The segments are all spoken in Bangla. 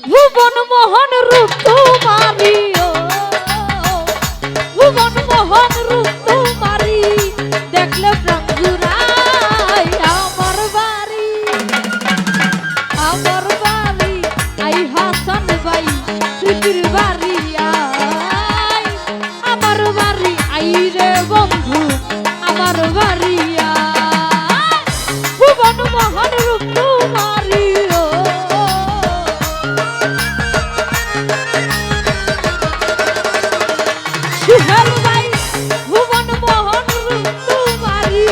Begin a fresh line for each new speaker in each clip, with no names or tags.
ভুবন মোহন রূপ তোমারি ভুবন মোহন রূপ তোমারি দেখলে প্রাণ জুড়াই আমার বাড়ি আই হাসান ভাই স্মৃতির বাড়ি আই আমার বাড়ি আই রে বন্ধু আমার বাড়ি আই ভুবন মোহন রূপ তোমারি সুহেল ভাই ভুবন মোহন রূপ তোমারি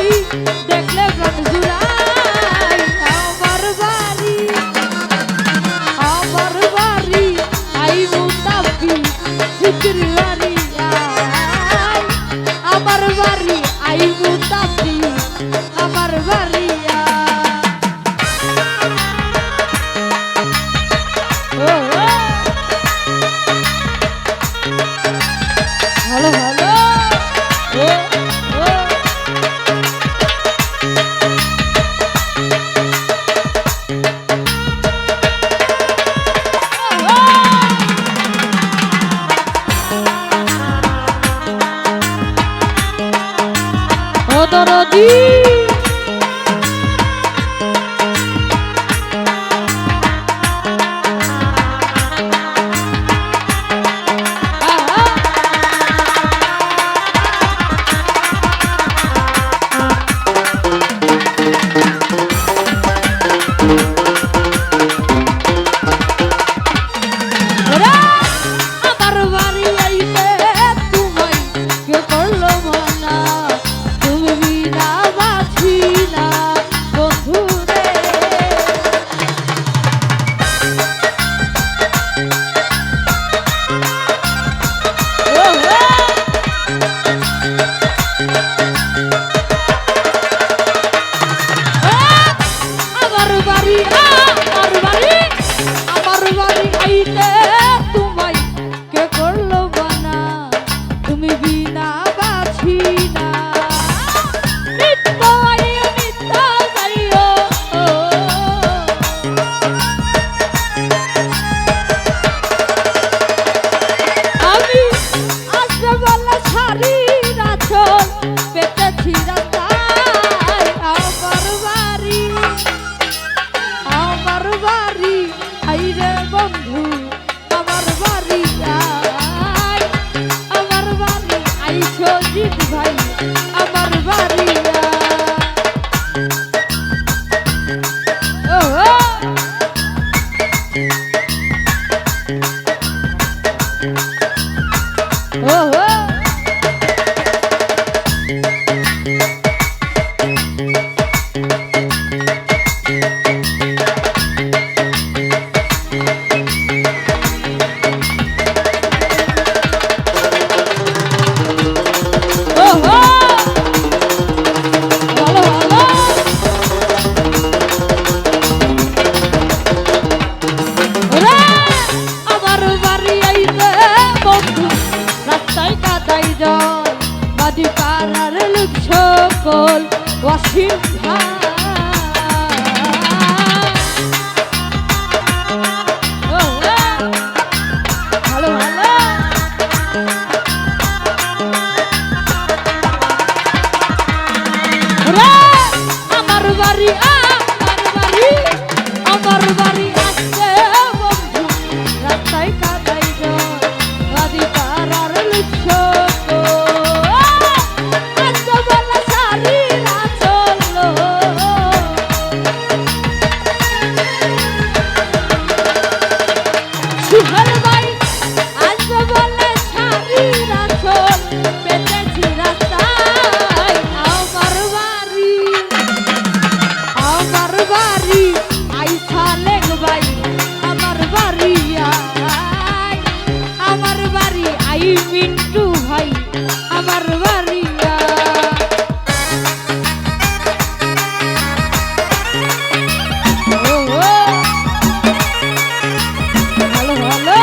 দেখলে প্রাণ জুড়াই আমার বাড়ি আই মুতাফি জিকির বাড়ি আই আমার বাড়ি আই মুতাফি আমার বাড়ি ভালো ভালো ও দরদি আমার বাড়ি আইতে তোমায় কে করলো মানা তুমি বিনা বাঁচি না বন্ধু রে আমার বাড়ি আইতে তোমায় কে করলো বানা তুমি বিনা বাঁচি না নিত্য আইও নিত্য যাইও আমি আসবে বলে শাড়ি রাচল পেতেছি রাস্তায় আমার বাড়ি আইরে বন্ধু আমার বাড়ি আই সজিত ভাই আমার বাড়ি আমার বাড়ি আইতে বন্ধু রাস্তায় কাদাই জল বাদি পাড়ার লোক সকল ওয়াসিম ভাই ভালো ভালো আমার বাড়ি আসছে বন্ধু রাস্তায় কাদাই জল বাদি পাড়ার লোক সকল বলা শাড়ি রাচল সুহেল ভাই আসবে বলে শাড়ি রাচল পেতেছি রাস্তায় আমার বাড়ি আই সালেক ভাই আমার বাড়ি আই মিন্টু ভাই আমার বাড়ি ভালো ভালো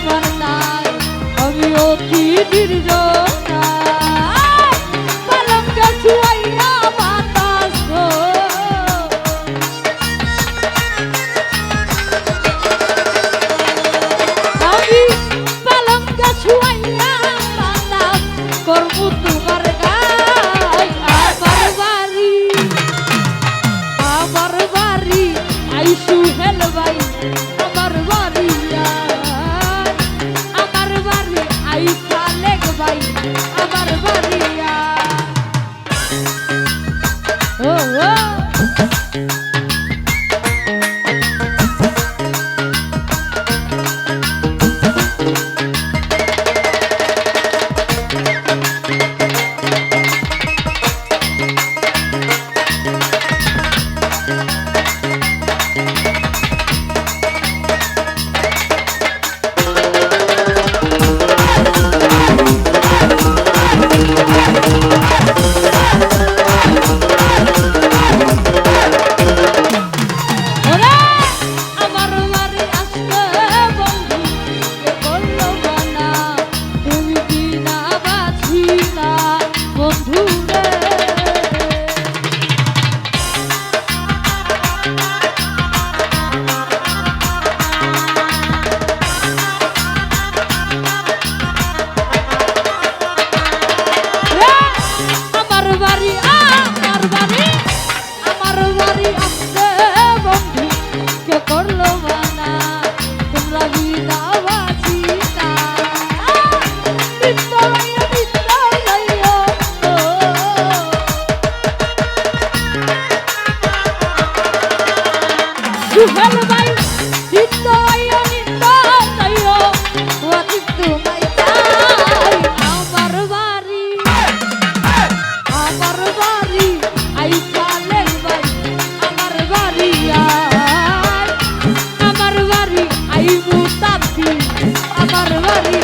তোমার নাই আমি অতি নির্জনা পালঙ্কে শুয়াইয়া বাতাস গো আমি পালঙ্কে শুয়াইয়া বাতাস করবো তোমার গায় আমার বাড়ি আইসু হেল ভাই আমার বাড়ি আইসা লেগ ভাই আমার বাড়ি ও সুহেল ভাই নিত্য নিত্য যাইও ওয়াজিব তোমায় চাই আমার বাড়ি আইসা লেগ ভাই আমার বাড়ি আইবু তাবি আমার বাড়ি